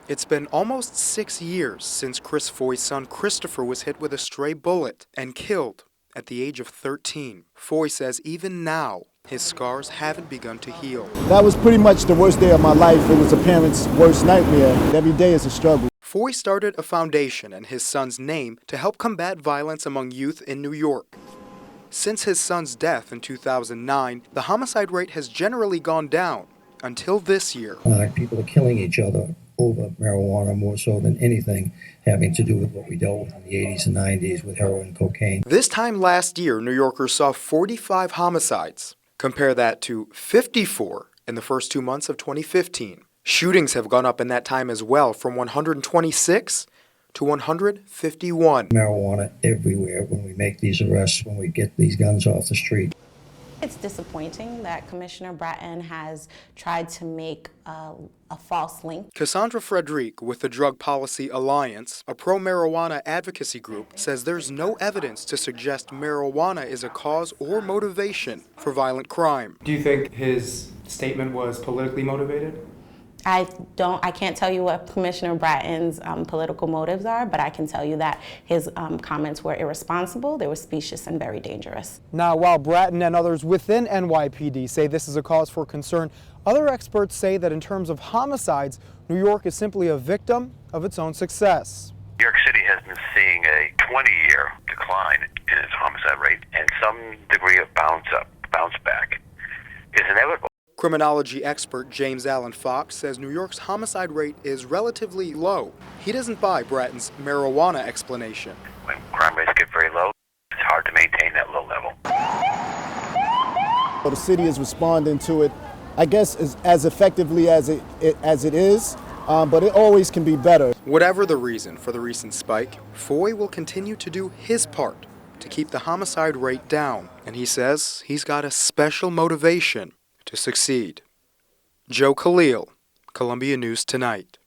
It's been almost 6 years since Chris Foy's son Christopher was hit with a stray bullet and killed at the age of 13. Foy says even now, his scars haven't begun to heal. That was pretty much the worst day of my life. It was a parent's worst nightmare. Every day is a struggle. Foy started a foundation in his son's name to help combat violence among youth in New York. Since his son's death in 2009, the homicide rate has generally gone down until this year. People are killing each other over marijuana more so than anything having to do with what we dealt with in the 80s and 90s with heroin and cocaine. This time last year, New Yorkers saw 45 homicides. Compare that to 54 in the first 2 months of 2015. Shootings have gone up in that time as well, from 126 to 151. Marijuana everywhere when we make these arrests, when we get these guns off the street. It's disappointing that Commissioner Bratton has tried to make a false link. Cassandra Frederick with the Drug Policy Alliance, a pro-marijuana advocacy group, says there's no evidence to suggest marijuana is a cause or motivation for violent crime. Do you think his statement was politically motivated? I can't tell you what Commissioner Bratton's political motives are, but I can tell you that his comments were irresponsible, they were specious and very dangerous. Now, while Bratton and others within NYPD say this is a cause for concern, other experts say that in terms of homicides, New York is simply a victim of its own success. New York City has been seeing a 20-year decline in its homicide rate, and some degree of bounce back is inevitable. Criminology expert James Allen Fox says New York's homicide rate is relatively low. He doesn't buy Bratton's marijuana explanation. When crime rates get very low, it's hard to maintain that low level. The city is responding to it, I guess, as effectively as it is, but it always can be better. Whatever the reason for the recent spike, Foy will continue to do his part to keep the homicide rate down. And he says he's got a special motivation to succeed. Joe Khalil, Columbia News Tonight.